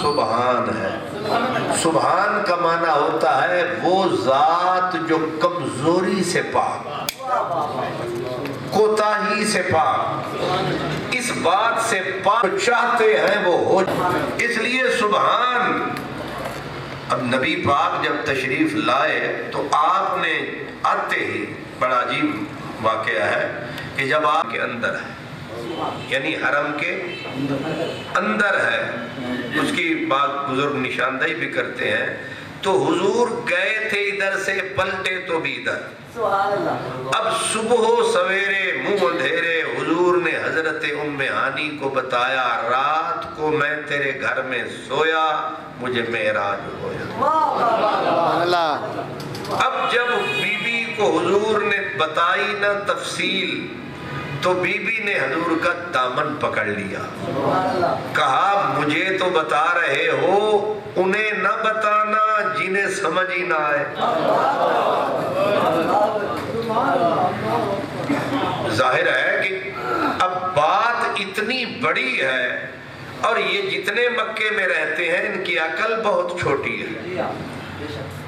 سبحان ہے۔ سبحان کا معنی ہوتا ہے وہ ذات جو کمزوری سے پاک، کوتاہی سے پاک، اس بات سے پاک چاہتے ہیں وہ ہو۔ اس لیے سبحان۔ اب نبی پاک جب تشریف لائے تو آپ نے آتے ہی، بڑا عجیب واقعہ ہے کہ جب آپ کے اندر ہے، یعنی حرم کے اندر ہے، اس کی بات بزرگ نشاندہی بھی کرتے ہیں، تو حضور گئے تھے ادھر سے، پلٹے تو بھی ادھر۔ اب صبح و سویرے منہ اندھیرے حضور نے حضرت ام ہانی کو بتایا، رات کو میں تیرے گھر میں سویا، مجھے معراج ہویا۔ اب جب بی بی کو حضور نے بتائی نہ تفصیل، تو بی بی نے حضور کا دامن پکڑ لیا، کہا مجھے تو بتا رہے ہو، انہیں نہ بتانا جنہیں سمجھ ہی نہ آئے۔ ظاہر ہے کہ اب بات اتنی بڑی ہے، اور یہ جتنے مکے میں رہتے ہیں ان کی عقل بہت چھوٹی ہے،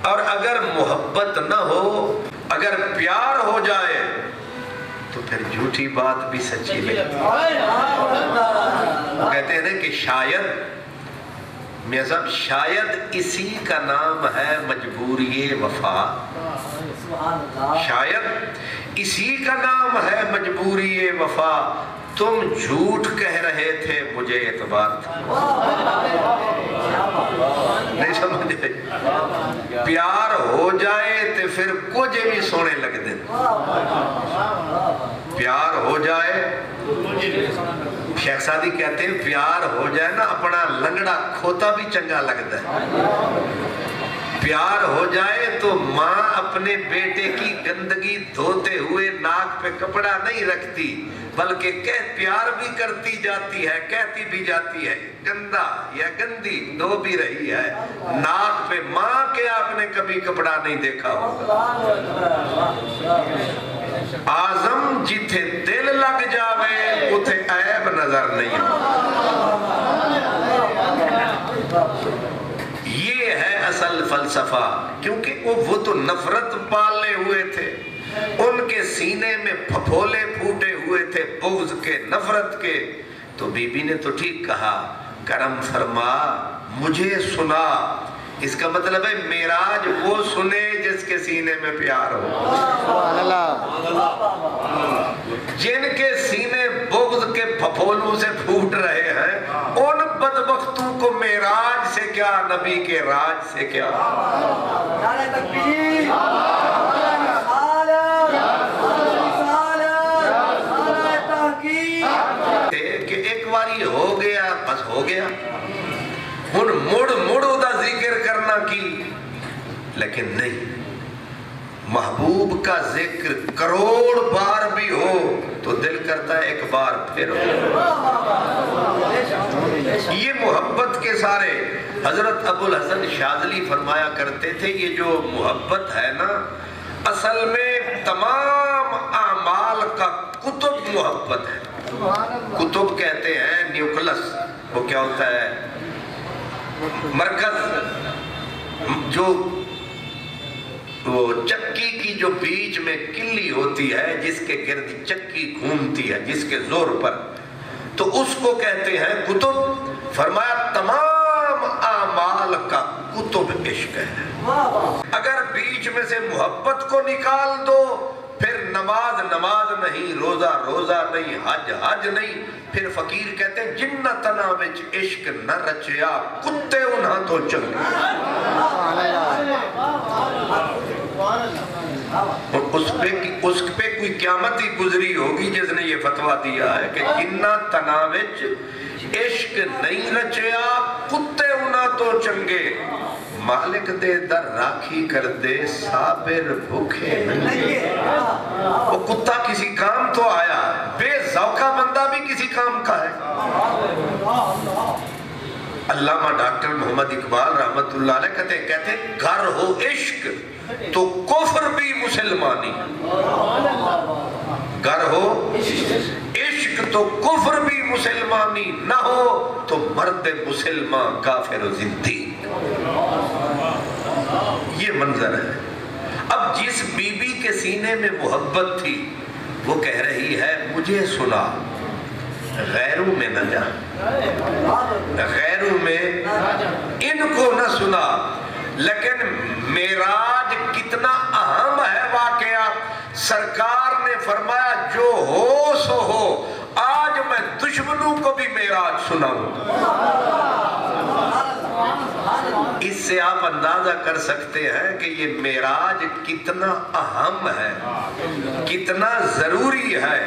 اور اگر محبت نہ ہو، اگر پیار ہو جائے تو پھر جھوٹی بات بھی سچی لگتی ہے۔ وہ کہتے ہیں نا کہ شاید میاں صاحب، شاید اسی کا نام ہے مجبوری وفا، شاید اسی کا نام ہے مجبوری وفا، تم جھوٹ کہہ رہے تھے مجھے اعتبار تھا۔ نہیں سمجھے؟ پیار ہو جائے تو پھر کچھ بھی سونے لگ دیں، پیار ہو جائے، شیخ سعدی کہتے ہیں پیار ہو جائے نا، اپنا لنگڑا کھوتا بھی چنگا لگتا ہے۔ پیار ہو جائے تو ماں اپنے بیٹے کی گندگی دھوتے ہوئے ناک پہ کپڑا نہیں رکھتی، بلکہ پیار بھی کرتی جاتی ہے، کہتی بھی جاتی ہے گندا یا گندی دھو بھی رہی ہے ناک پہ۔ ماں کے آپ نے کبھی کپڑا نہیں دیکھا ہوگا۔ آزم جتھے دل لگ جاوے اتھے عیب نظر نہیں یہ ہے اصل فلسفہ، کیونکہ وہ تو نفرت پالے ہوئے تھے، ان کے سینے میں پھپھولے پھوٹے ہوئے تھے بغض کے، نفرت کے۔ تو بی بی نے تو ٹھیک کہا، کرم فرما مجھے سنا، اس کا مطلب ہے معراج وہ سنے جس کے سینے میں پیار ہو۔ جن کے سینے بغض کے پھپھولوں سے پھوٹ رہے ہیں، ان بدبختوں کو معراج سے کیا، نبی کے راج سے کیا۔ کہ ایک باری ہو گیا بس ہو گیا، ہن مڑ دا ذکر کرنا کی، لیکن نہیں، محبوب کا ذکر کروڑ بار بھی ہو تو دل کرتا ہے ایک بار پھر ہو۔ یہ محبت کے سارے حضرت ابو الحسن شاذلی فرمایا کرتے تھے، یہ جو محبت ہے نا، اصل میں تمام اعمال کا کتب محبت ہے۔ کتب کہتے ہیں نیوکلس، وہ کیا ہوتا ہے، مرکز، جو وہ چکی کی جو بیچ میں کلی ہوتی ہے، جس کے گرد چکی گھومتی ہے، جس کے زور پر، تو اس کو کہتے ہیں کتب۔ فرمایا تمام اعمال کا کتب عشق ہے۔ اگر بیچ میں سے محبت کو نکال دو، پھر نماز نماز نہیں، روزہ روزہ نہیں، حج حج نہیں۔ پھر فقیر کہتے ہیں جنتنا وچ عشق نہ رچیا، کتے انہاں تو چنگے۔ اس پہ کوئی قیامت ہی گزری ہوگی جس نے یہ فتویٰ دیا ہے کہ جنتنا وچ عشق نہیں رچیا، کتے انہاں تو چنگے۔ مالک دے در راکھی کر دے، صابر بھوکے ننگے۔ وہ کتا کسی کام تو آیا، بے ذوقہ بندہ بھی کسی کام کا ہے۔ علامہ ڈاکٹر محمد اقبال رحمت اللہ علیہ کہتے ہیں گھر ہو عشق تو کفر بھی مسلمانی، گھر ہو عشق تو کفر بھی مسلمانی نہ ہو تو مرد مسلمان کافر و زندیق. یہ منظر ہے. اب جس بی بی کے سینے میں محبت تھی وہ کہہ رہی ہے مجھے سنا، غیروں میں نہ جا، غیروں میں ان کو نہ سنا. لیکن معراج کتنا اہم ہے واقعہ. سرکار نے فرمایا جو ہو سو ہو، آج میں دشمنوں کو بھی معراج سناؤں. اس سے آپ اندازہ کر سکتے ہیں کہ یہ معراج کتنا اہم ہے، کتنا ضروری ہے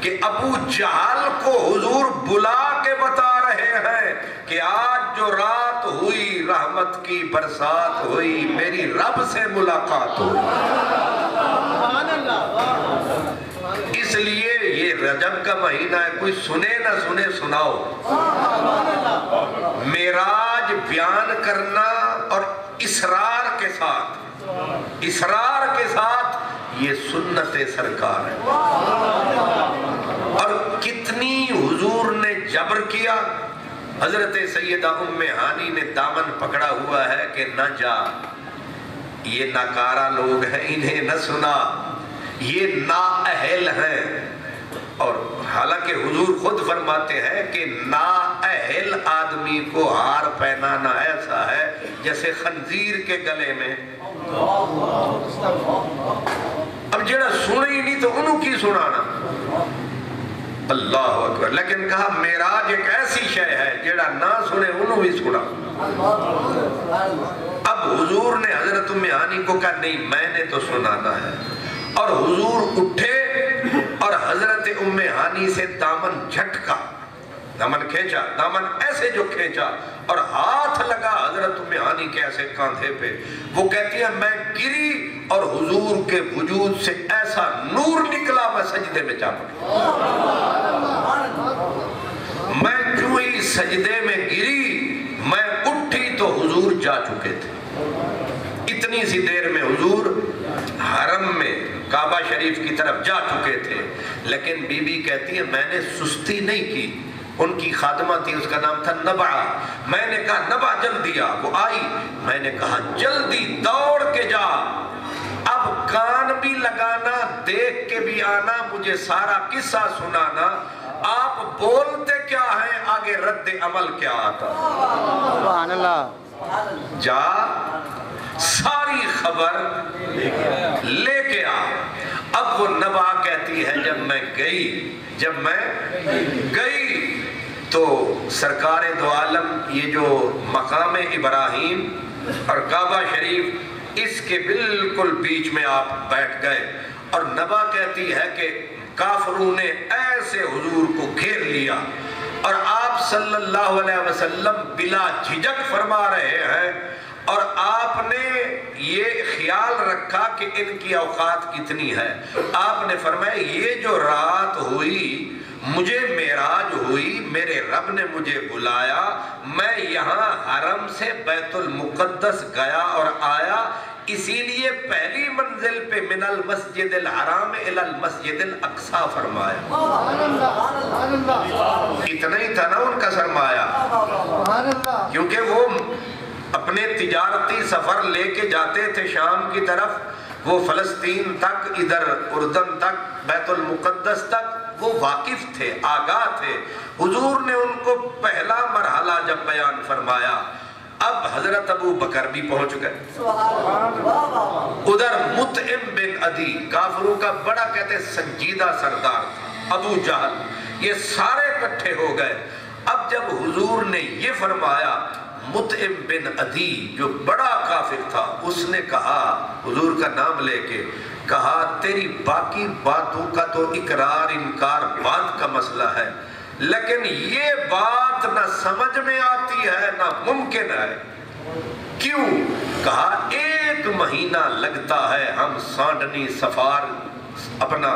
کہ ابو جہل کو حضور بلا کے بتا رہے ہیں کہ آج جو رات ہوئی رحمت کی برسات ہوئی، میری رب سے ملاقات ہوئی. اس لیے یہ رجب کا مہینہ ہے، کوئی سنے نہ سنے سناؤ. معراج بیان کرنا اور اصرار کے ساتھ یہ سنت سرکار ہے. اور کتنی حضور نے جبر کیا. حضرت سیدہ ام ہانی نے دامن پکڑا ہوا ہے کہ نہ جا، یہ ناکارہ لوگ ہیں، انہیں نہ سنا، یہ نااہل ہیں. اور حالانکہ حضور خود فرماتے ہیں کہ نااہل آدمی کو ہار پہنانا ایسا ہے جیسے خنزیر کے گلے میں. اب جڑا سنے ہی نہیں تو انہوں کی سنانا. اللہ اکبر. لیکن کہا معراج ایک ایسی شے ہے جڑا نہ سنے انہوں بھی سنا. اب حضور نے حضرت ام ہانی کو کہا نہیں میں نے تو سنانا ہے. اور حضور اٹھے اور حضرت ام ہانی سے دامن جھٹکا، دامن کھینچا، دامن ایسے جو کھینچا اور ہاتھ لگا حضرت ام ہانی کے ایسے کاندھے پہ. وہ کہتی ہے میں گری اور حضور کے وجود سے ایسا نور نکلا میں سجدے میں جا پڑا. میں جو ہی سجدے میں گری میں اٹھی تو حضور جا چکے تھے. اتنی سی دیر میں حضور حرم میں کعبہ شریف کی طرف جا چکے تھے. لیکن بی بی کہتی ہے میں نے سستی نہیں کی. ان کی خادمہ تھی، اس کا نام تھا نبع. میں نے کہا نبع جلدی آ. وہ آئی. میں نے کہا جلدی دوڑ کے جا، اب کان بھی لگانا، دیکھ کے بھی آنا، مجھے سارا قصہ سنانا. آپ بولتے کیا ہیں، آگے رد عمل کیا آتا. سبحان اللہ. جا ساری خبر لے کے آ. اب وہ نبع کہتی ہے جب میں گئی تو سرکار دو عالم یہ جو مقام ابراہیم اور کعبہ شریف اس کے بالکل بیچ میں آپ بیٹھ گئے. اور نبع کہتی ہے کہ کافروں نے ایسے حضور کو گھیر لیا اور آپ صلی اللہ علیہ وسلم بلا جھجک فرما رہے ہیں. اور آپ نے یہ خیال رکھا کہ ان کی اوقات کتنی ہے. آپ نے فرمایا یہ جو رات ہوئی مجھے معراج ہوئی، میرے رب نے مجھے بلایا، میں یہاں حرم سے بیت المقدس گیا اور آیا. اسی لیے پہلی منزل پہ من المسجد الحرام الی المسجد الاقصی فرمایا. اتنا ہی تھا نا ان کا سرمایہ، کیونکہ وہ اپنے تجارتی سفر لے کے جاتے تھے شام کی طرف، وہ فلسطین تک، ادھر اردن تک، بیت المقدس تک وہ واقف تھے، آگاہ تھے. حضور نے ان کو پہلا مرحلہ جب بیان فرمایا، اب حضرت ابو بکر بھی پہنچ گئے. ادھر مطعم بن عدی کافروں کا بڑا کہتے سنجیدہ سردار تھا، ابو جہل، یہ سارے اکٹھے ہو گئے. اب جب حضور نے یہ فرمایا، مطعم بن عدی جو بڑا کافر تھا اس نے کہا، حضور کا نام لے کے کہا تیری باقی باتوں کا تو اقرار انکار بات کا مسئلہ ہے، لیکن یہ بات نہ سمجھ میں آتی ہے نہ ممکن ہے. کیوں؟ کہا 1 مہینہ لگتا ہے ہم سانڈنی سفار اپنا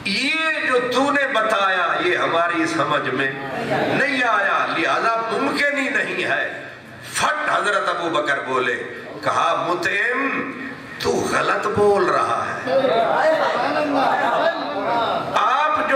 یہ جو تو نے بتایا یہ ہماری سمجھ میں نہیں آیا، لہذا ممکن ہی نہیں ہے. فٹ حضرت ابو بکر بولے، کہا مطعم تو غلط بول رہا ہے. آپ جو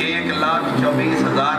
1,24,000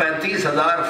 35,000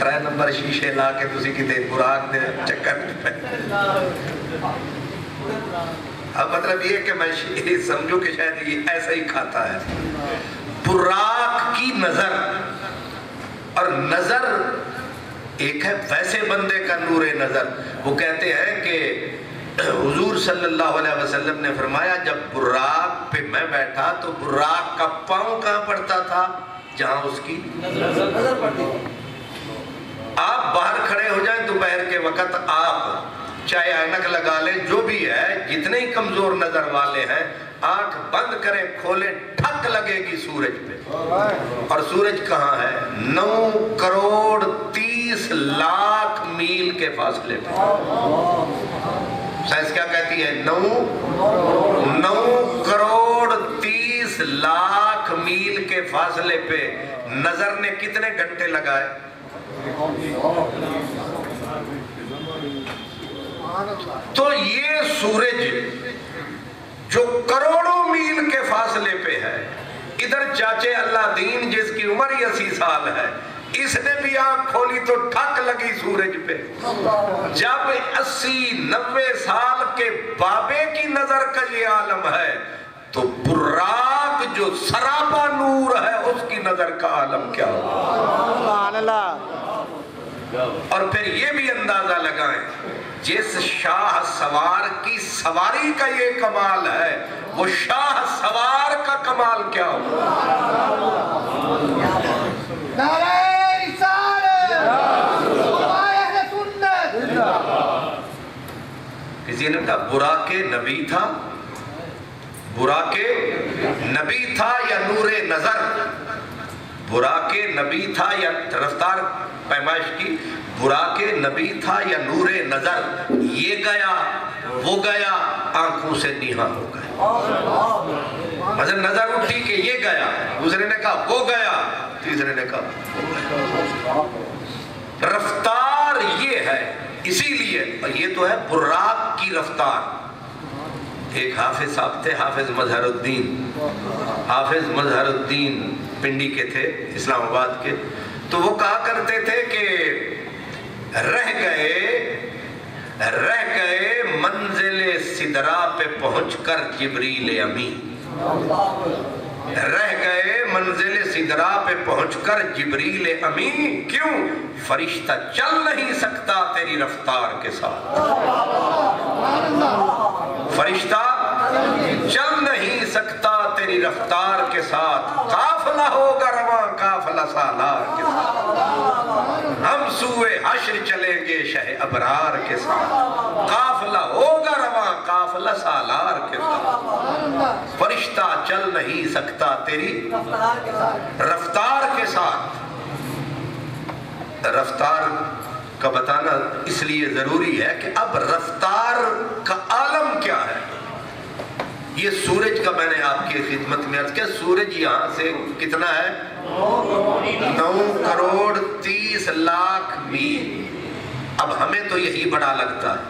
3 نمبر شیشے لا کے تسی کتے براق دے چکر پہ. اب مطلب یہ کہ میں سمجھوں کہ شاید یہ ایسا ہی کھاتا ہے. براق کی نظر، اور نظر ایک ہے ویسے بندے کا نور نظر. وہ کہتے ہیں کہ حضور صلی اللہ علیہ وسلم نے فرمایا جب براق پہ میں بیٹھا تو براق کا پاؤں کہاں پڑتا تھا؟ جہاں اس کی نظر پڑتی. آپ باہر کھڑے ہو جائیں دوپہر کے وقت، آپ چاہے اینک لگا لیں، جو بھی ہے، جتنے ہی کمزور نظر والے ہیں، آنکھ بند کریں کھولیں، ٹھک لگے گی سورج پہ. اور سورج کہاں ہے؟ 9 کروڑ 30 لاکھ میل کے فاصلے پہ. سائنس کیا کہتی ہے؟ 9 کروڑ 30 لاکھ میل کے فاصلے پہ نظر نے کتنے گھنٹے لگائے؟ تو یہ سورج جو کروڑوں میل کے فاصلے پہ ہے، ادھر چاچے اللہ دین جس کی عمر 80 سال ہے، اس نے بھی آنکھ کھولی تو ٹھک لگی سورج پہ. جب 80-90 سال کے بابے کی نظر کا یہ عالم ہے تو براق جو سراپا نور ہے اس کی نظر کا عالم کیا ہوگا؟ اور پھر یہ بھی اندازہ لگائیں، جس شاہ سوار کی سواری کا یہ کمال ہے، وہ شاہ سوار کا کمال کیا ہوگا؟ نعرہ کسی نے کہا براق نبی تھا، براق نبی تھا یا نور نظر؟ براق نبی تھا یا رفتار پیمائش کی، براق نبی تھا یا نور نظر؟ یہ گیا وہ گیا، آنکھوں سے نیہا ہو گیا. مثلا نظر اٹھی کہ یہ گیا، دوسرے نے کہا وہ گیا، تیسرے نے کہا. رفتار یہ ہے، اسی لیے یہ تو ہے براق کی رفتار. ایک حافظ صاحب تھے، حافظ مظہر الدین. حافظ مظہر الدین پنڈی کے تھے، اسلام آباد کے. تو وہ کہا کرتے تھے کہ رہ گئے منزل سدرا پہ پہنچ کر جبریل امی. رہ گئے منزل سدرا پہ پہنچ کر جبریل امی. کیوں؟ فرشتہ چل نہیں سکتا تیری رفتار کے ساتھ. فرشتہ چل نہیں سکتا تیری رفتار کے ساتھ. قافلہ ہوگا رواں قافلہ سالار کے ساتھ. ہم سوئے حشر چلیں گے شہ ابرار کے ساتھ. قافلہ ہوگا رواں قافلہ سالار کے ساتھ. فرشتہ چل نہیں سکتا تیری رفتار کے ساتھ. رفتار کا بتانا اس لیے ضروری ہے کہ اب رفتار کا عالم کیا ہے. یہ سورج کا میں نے آپ کی خدمت میں عرض کیا، سورج یہاں سے کتنا ہے؟ 9 کروڑ 30 لاکھ میل. اب ہمیں تو یہی بڑا لگتا ہے،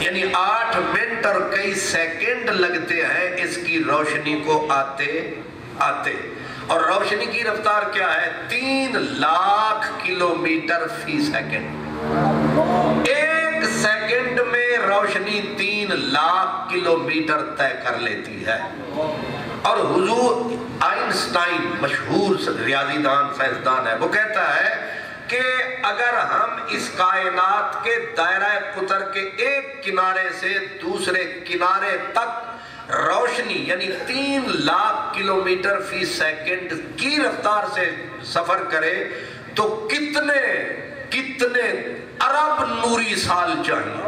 یعنی 8 منٹ اور کئی سیکنڈ لگتے ہیں اس کی روشنی کو آتے. اور روشنی کی رفتار کیا ہے؟ 3 لاکھ کلومیٹر فی سیکنڈ. ایک سیکنڈ میں روشنی 3 لاکھ کلومیٹر طے کر لیتی ہے. اور حضور آئنسٹائن مشہور ریاضی دان سائنسدان ہے، وہ کہتا ہے کہ اگر ہم اس کائنات کے دائرہ قطر کے ایک کنارے سے دوسرے کنارے تک روشنی یعنی 3 لاکھ کلومیٹر فی سیکنڈ کی رفتار سے سفر کرے تو کتنے ارب نوری سال چاہیے.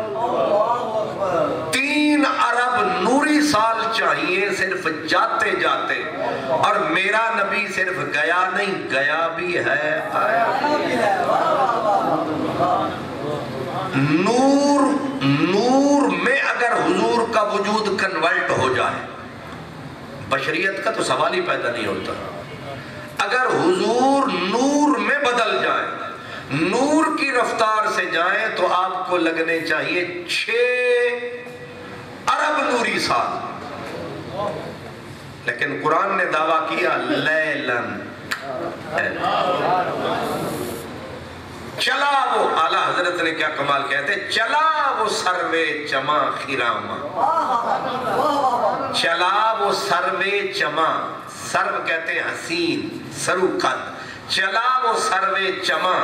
3 ارب نوری سال چاہیے صرف جاتے جاتے. اور میرا نبی صرف گیا نہیں، گیا بھی ہے، آیا بھی ہے. نور میں اگر حضور کا وجود کنورٹ ہو جائے، بشریت کا تو سوال ہی پیدا نہیں ہوتا. اگر حضور نور میں بدل جائیں، نور کی رفتار سے جائیں، تو آپ کو لگنے چاہیے 6 ارب نوری سال. لیکن قرآن نے دعویٰ کیا لیلن، حضرت نے کیا کمال کہتے، چلا وہ سروے چما خراما، چلا وہ سروے چما، سرو کہتے ہیں حسین، سرو قد، چلا وہ سروے چما،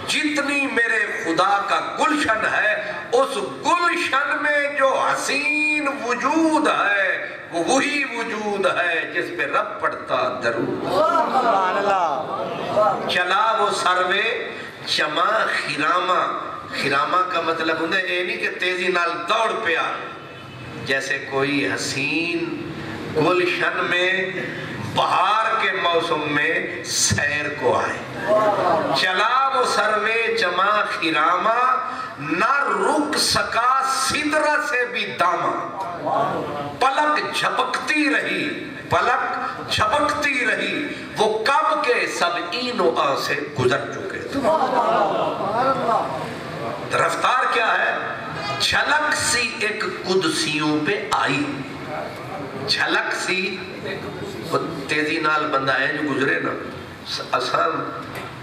جتنی میرے خدا کا گلشن ہے اس گلشن میں جو حسین وجود ہے وہ وہی وجود ہے جس پہ رب پڑھتا درود۔ سبحان اللہ۔ چلا وہ سروے چما خراما، خراما کا مطلب ہوتا ہے یہ نہیں کہ تیزی نال دوڑ پیا، جیسے کوئی حسین گلشن میں بہار کے موسم میں سیر کو آئے۔ چلا وہ سروے چما خراما، نہ رک سکا سدرہ سے بھی داما، پلک جھپکتی رہی، پلک جھپکتی رہی، وہ کب کے سب این و آ سے گزر چکے تھے۔ رفتار کیا ہے؟ جھلک سی ایک قدسیوں پہ آئی، جھلک سی، تیزی نال بندہ ہے جو گزرے نا، اساں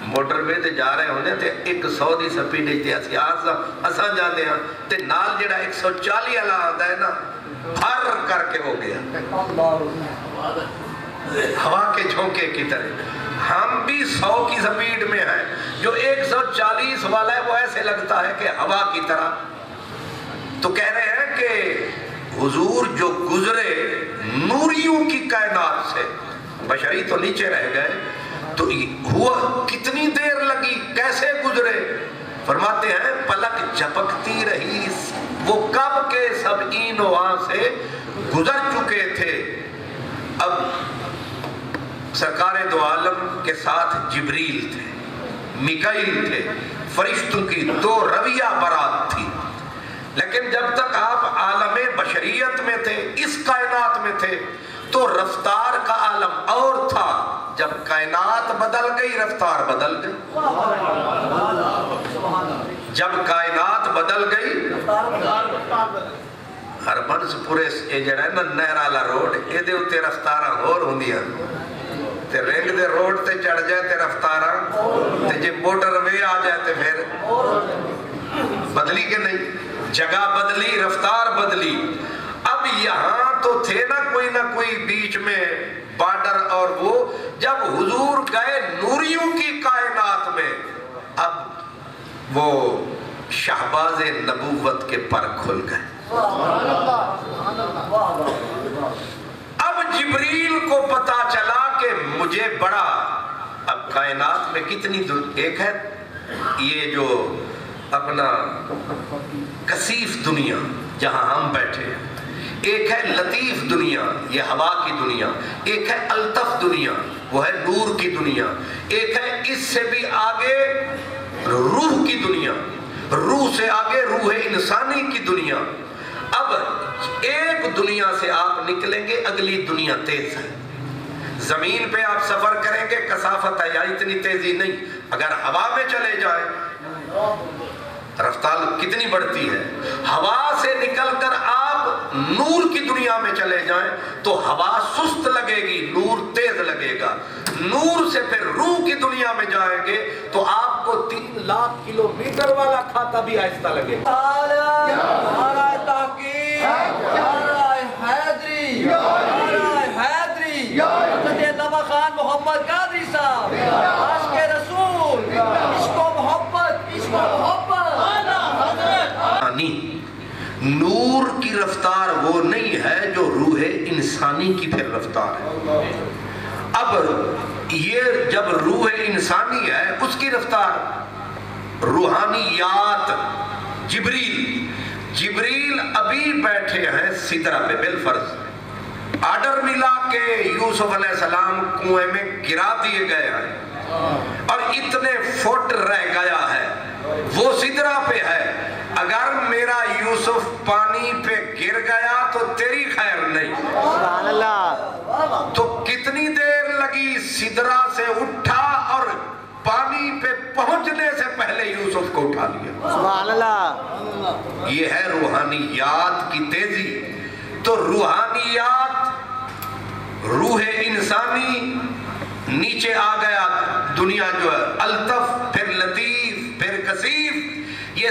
موٹر وے تے جا رہے ہونے تے 100 دی سپیڈ تے اساں جاندے ہاں تے نال جڑا 140 والا آندا ہے نا بھر کر کے ہو گیا ہوا کے جھونکے کی طرح۔ ہم بھی 100 کی سپیڈ میں ہیں، جو 140 والا ہے وہ ایسے لگتا ہے کہ ہوا کی طرح۔ تو کہہ رہے ہیں کہ حضور جو گزرے نوریوں کی کائنات سے، بشری تو نیچے رہ گئے، تو ہوا کتنی دیر لگی، کیسے گزرے؟ فرماتے ہیں پلک جھپکتی رہی، وہ کب کے سب این و آن سے گزر چکے تھے۔ اب سرکار دو عالم کے ساتھ جبریل تھے، میکائیل تھے، فرشتوں کی 2 رویہ برات تھی، لیکن جب تک آپ عالم بشریت میں تھے، اس کائنات میں تھے، تو رفتار کا عالم اور تھا۔ جب کائنات بدل گئی رفتار بدل گئی، جب کائنات بدل گئی، ہربنس پورے جڑا ہے نا نہر والا روڈ، یہ دے اتے رفتاراں ہور ہوندیاں، تے رنگ دے روڈ تے چڑھ جائے تے رفتاراں، تے جے موٹر وے آ جائے تے پھر بدلی کہ نہیں، جگہ بدلی، رفتار بدلی۔ اب یہاں تو تھے نا کوئی بیچ میں بارڈر، اور وہ جب حضور گئے نوریوں کی کائنات میں، اب وہ شہباز نبوت کے پر کھل گئے۔ اب جبریل کو پتا چلا کہ مجھے بڑا، اب کائنات میں کتنی ایک ہے یہ جو اپنا کثیف دنیا جہاں ہم بیٹھے ہیں، ایک ہے لطیف دنیا یہ ہوا کی دنیا، ایک ہے الطف دنیا وہ ہے نور کی دنیا، ایک ہے اس سے بھی آگے روح کی دنیا، روح سے آگے روح انسانی کی دنیا۔ اب ایک دنیا سے آپ نکلیں گے اگلی دنیا تیز ہے، زمین پہ آپ سفر کریں گے کثافت ہے یا اتنی تیزی نہیں، اگر ہوا میں چلے جائیں رفتار کتنی بڑھتی ہے، ہوا سے نکل کر آپ نور کی دنیا میں چلے جائیں تو ہوا سست لگے گی، نور تیز لگے گا، نور سے پھر روح کی دنیا میں جائیں گے تو آپ کو 3 لاکھ کلومیٹر والا کھاتا بھی آہستہ لگے گا۔ نعرہ تحقیق، نعرہ حیدری، نعرہ حیدری، حضرت علامہ خان محمد قادری صاحب، عاشق رسول، عشق و محبت، عشق و محبت۔ نور کی رفتار وہ نہیں ہے جو روح انسانی کی پھر رفتار ہے۔ اب یہ جب روح انسانی ہے اس کی رفتار روحانیات، جبریل ابھی بیٹھے ہیں سدرہ پہ، بالفرض آرڈر ملا کہ یوسف علیہ السلام کنویں میں گرا دیے گئے ہیں اور اتنے فٹ رہ گیا ہے، وہ سدرہ پہ ہے، اگر میرا یوسف پانی پہ گر گیا تو تیری خیر نہیں۔ سبحان اللہ۔ تو کتنی دیر لگی، سدرہ سے اٹھا اور پانی پہ پہنچنے سے پہلے یوسف کو اٹھا لیا۔ سبحان اللہ۔ یہ ہے روحانیات کی تیزی۔ تو روحانیات، روح انسانی نیچے آ گیا، دنیا جو ہے الطف، پھر لطیف، پھر کثیف، یہ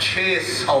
600।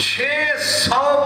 600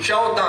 14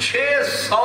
600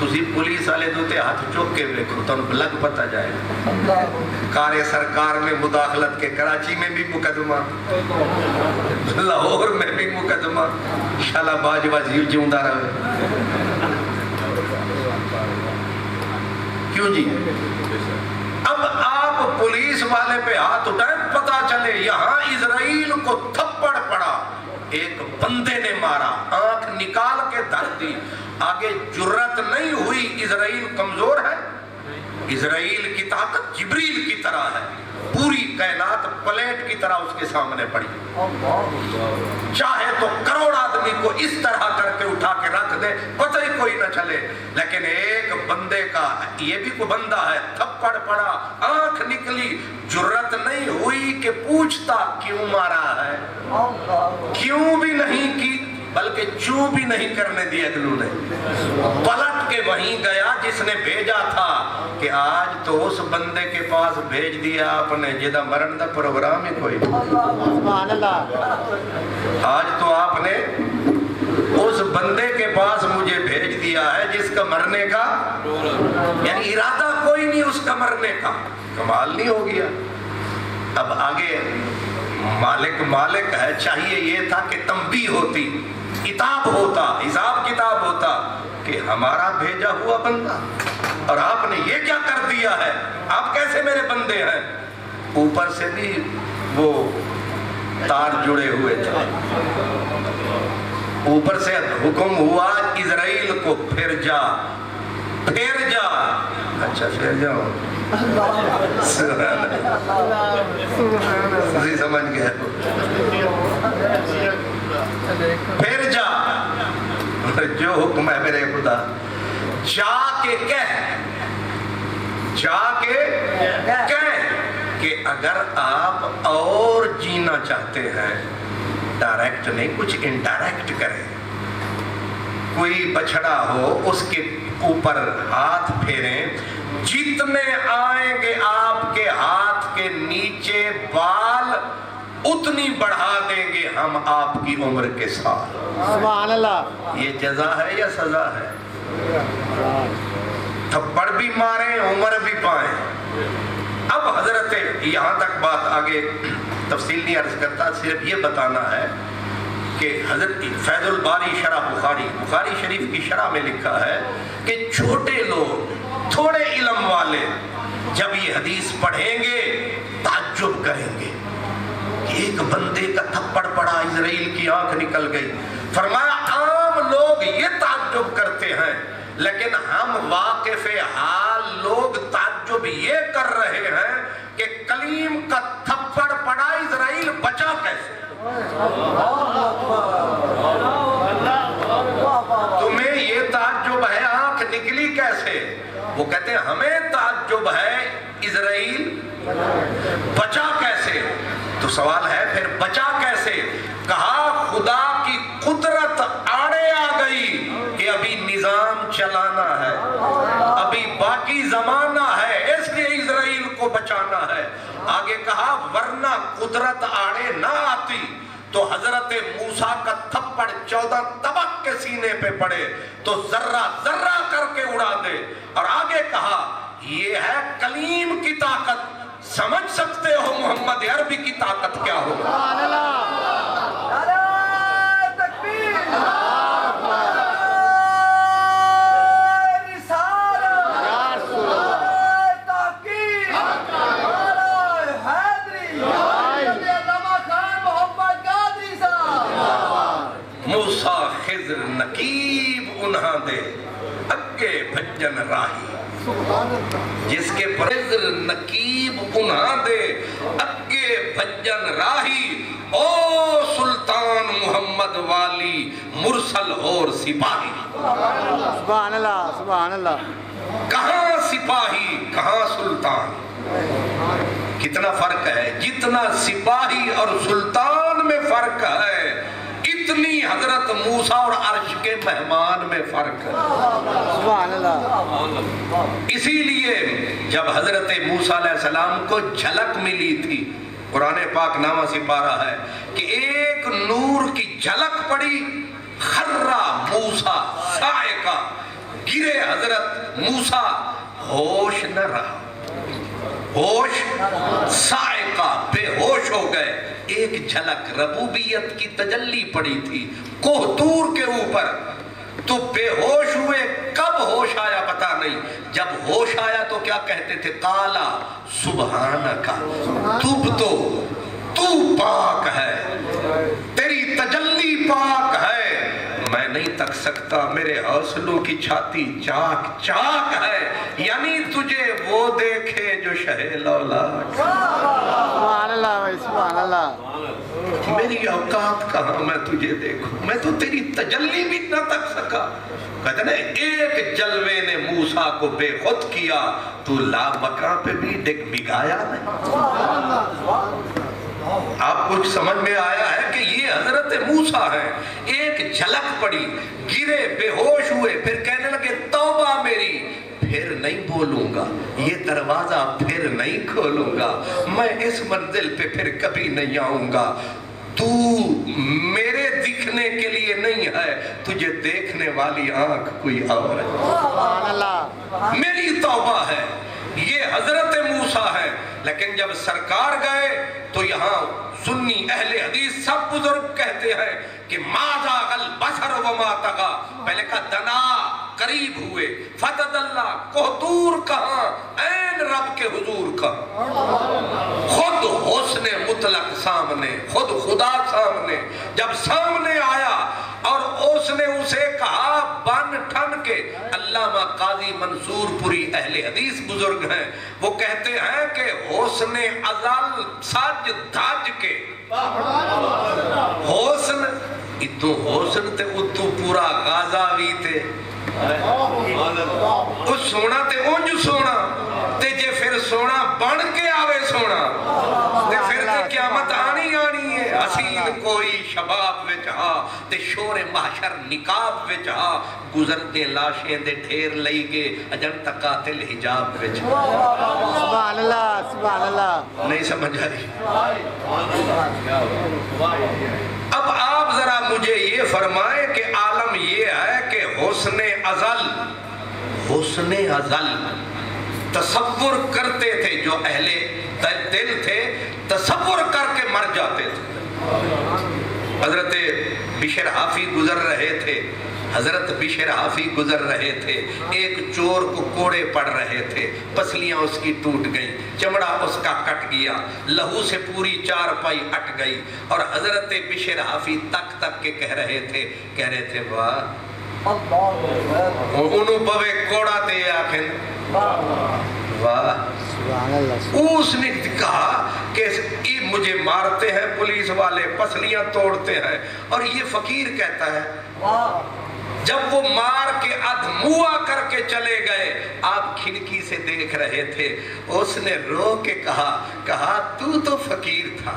تسی پولیس والے دوتے ہاتھ چوک کے دیکھو تو لگ پتا جائے کار سرکار میں مداخلت کے کراچی میں بھی مقدمہ لاہور میں بھی مقدمہ شالا باج وزیر جیوندہ رہے کیوں جی اب آپ پولیس والے پہ ہاتھ اٹھائیں پتا چلے یہاں اسرائیل کو تھپڑ پڑا ایک بندے نے مارا آنکھ نکال کے دھر دی آگے جرت نہیں ہوئی اسرائیل کمزور ہے اسرائیل کی طاقت جبریل کی طرح ہے پوری کائنات پلیٹ کی طرح اس کے سامنے پڑی چاہے تو کروڑ آدمی کو اس طرح کر کے اٹھا کے رکھ دے پتہ ہی کوئی نہ چلے لیکن ایک بندے کا یہ بھی کوئی بندہ ہے تھپڑ پڑا آنکھ نکلی جرت نہیں ہوئی کہ پوچھتا کیوں مارا ہے کیوں بھی نہیں کی بلکہ چوں بھی نہیں کرنے دیا اگلو نے پلٹ کے وہیں گیا جس نے بھیجا تھا کہ آج تو اس بندے کے پاس بھیج دیا آپ نے جدہ مرن دا پروگرام ہی کوئی سبحان اللہ آج تو آپ نے اس بندے کے پاس مجھے بھیج دیا ہے جس کا مرنے کا یعنی ارادہ کوئی نہیں اس کا مرنے کا کمال نہیں ہو گیا اب آگے مالک ہے چاہیے یہ تھا کہ تنبیہ ہوتی کتاب ہوتا حساب کتاب ہوتا کہ ہمارا بھیجا ہوا بندہ اور آپ نے یہ کیا کر دیا ہے آپ کیسے میرے بندے ہیں اوپر سے بھی وہ تار جڑے ہوئے تھے اوپر سے حکم ہوا اسرائیل کو پھر جا اچھا پھر جاؤ تسی سمجھ گئے پھر جا جو حکم ہے میرے خدا جا کے کہہ کہ اگر آپ اور جینا چاہتے ہیں ڈائریکٹ نہیں کچھ انڈائریکٹ کریں کوئی بچڑا ہو اس کے اوپر ہاتھ پھیریں جتنے آئیں گے آپ کے ہاتھ کے نیچے بال اتنی بڑھا دیں گے ہم آپ کی عمر کے ساتھ سبحان اللہ یہ جزا ہے یا سزا ہے تھپڑ بھی ماریں عمر بھی پائیں اب حضرت یہاں تک بات آگے تفصیل نہیں عرض کرتا صرف یہ بتانا ہے کہ حضرت فیض الباری شرح بخاری شریف کی شرح میں لکھا ہے کہ چھوٹے لوگ تھوڑے علم والے جب یہ حدیث پڑھیں گے تعجب کریں گے کہ ایک بندے کا تھپڑ پڑا اسرائیل کی آنکھ نکل گئی فرمایا عام لوگ یہ تعجب کرتے ہیں لیکن ہم واقف حال لوگ تعجب یہ کر رہے ہیں کہ کلیم کا تھپڑ پڑا اسرائیل بچا کیسے تمہیں یہ تعجب ہے آنکھ نکلی کیسے وہ کہتے ہیں ہمیں تعجب ہے اسرائیل بچا کیسے تو سوال ہے پھر بچا کیسے کہا خدا کی قدرت آڑے آ گئی کہ ابھی نظام چلانا ہے ابھی باقی زمانہ ہے اس لیے اسرائیل کو بچانا ہے آگے کہا ورنہ قدرت آڑے نہ آتی تو حضرت موسیٰ کا تھپڑ 14 طبق کے سینے پہ پڑے تو ذرہ ذرہ کر کے اڑا دے اور آگے کہا یہ ہے کلیم کی طاقت سمجھ سکتے ہو محمد عربی کی طاقت کیا ہو سبحان اللہ موسیٰ خضر نقیب انہاں دے اگے بھجن راہی جس کے خضر نقیب انہاں دے اگے بھجن راہی او سلطان محمد والی مرسل اور سپاہی سبحان اللہ سبحان اللہ کہاں سپاہی کہاں سلطان کتنا فرق ہے جتنا سپاہی اور سلطان میں فرق ہے اتنی حضرت موسیٰ اور عرش کے مہمان میں فرق ہے سبحان اللہ اسی لیے جب حضرت موسیٰ علیہ السلام کو جھلک ملی تھی قرآن پاک نامہ سپارہ ہے کہ ایک نور کی جھلک پڑی خرہ موسیٰ صاعقہ گرے حضرت موسیٰ، ہوش نہ رہا، ہوش صاعقہ، بے ہوش ہو گئے۔ ایک جھلک ربوبیت کی تجلی پڑی تھی کوہ طور کے اوپر، تو بے ہوش ہوئے۔ کب ہوش آیا پتہ نہیں، جب ہوش آیا تو کیا کہتے تھے؟ قالا سبحانکا تو پاک ہے، تیری تجلی پاک ہے، میں نہیں تک سکتا، میرے حوصلوں کی چھاتی چاک چاک ہے۔ یعنی تجھے وہ دیکھے جو شہ لولاک۔ سبحان اللہ بھائی، سبحان اللہ۔ میری اوقات کہاں میں تجھے دیکھوں، میں تو تیری تجلی بھی نہ تک سکا۔ کہتے ہیں ایک جلوے نے موسیٰ کو بے خود کیا، تو لامکاں پہ بھی ڈگمگایا نہیں۔ آپ کچھ سمجھ میں آیا ہے کہ یہ حضرت موسیٰ ہے؟ ایک جھلک پڑی، گرے، بے ہوش ہوئے، پھر کہنے لگے توبہ میری، پھر نہیں بولوں گا، یہ دروازہ پھر نہیں کھولوں گا، میں اس منزل پہ پھر کبھی نہیں آؤں گا۔ تو میرے دکھنے کے لیے نہیں ہے، تجھے دیکھنے والی آنکھ کوئی اور ہے۔ سبحان اللہ۔ میری توبہ ہے۔ یہ حضرت موسیٰ ہے، لیکن جب سرکار گئے تو یہاں سنی اہل حدیث سب بزرگ کہتے ہیں کہ ما زاغ البصر وما طغى، پہلے کا دنا قریب ہوئے، فتد اللہ کوہتور کہاں، این رب کے حضور کہاں، خود حسن مطلق سامنے، خود خدا سامنے، جب سامنے آیا اور اس نے اسے کہا بن ٹھن کے۔ علامہ قاضی منصور پوری اہل حدیث بزرگ ہیں، وہ کہتے ہیں کہ حسن ازل سج دھج کے، حسن اتو حسن تے اتو پورا غازاوی تے، اس سونا تے اونج سونا تے جے پھر سونا بن کے آوے سونا تے پھر تے قیامت آنی آنی ہے۔ حسین کوئی شباب وچ ہا تے شور محشر نقاب وچ ہا، گزرتے لاشیں دے ڈھیر لئی گے اجن تک قاتل حجاب وچ۔ سبحان اللہ، سبحان اللہ۔ نہیں سمجھ آئی؟ اب آپ ذرا مجھے یہ فرمائیں کہ عالم یہ ہے کہ حسن ازل، حسن ازل تصور کرتے تھے، جو اہل دل تھے تصور کر کے مر جاتے تھے۔ حضرت بشر حافی گزر رہے تھے، حضرت بشر حافی گزر رہے تھے، ایک چور کو کوڑے پڑ رہے تھے، پسلیاں اس کی ٹوٹ گئیں، چمڑا اس کا کٹ گیا، لہو سے پوری چارپائی اٹ گئی، اور حضرت بشر حافی تک تک کے کہہ رہے تھے واہ انہوں بوے کوڑا تے آکھیں واہ۔ اس نے کہا کہ یہ مجھے مارتے ہیں پولیس والے، پسلیاں توڑتے ہیں، اور یہ فقیر کہتا ہے جب وہ مار کے ادھموا کر کے چلے گئے، آپ کھڑکی سے دیکھ رہے تھے، اس نے رو کے کہا تو فقیر تھا،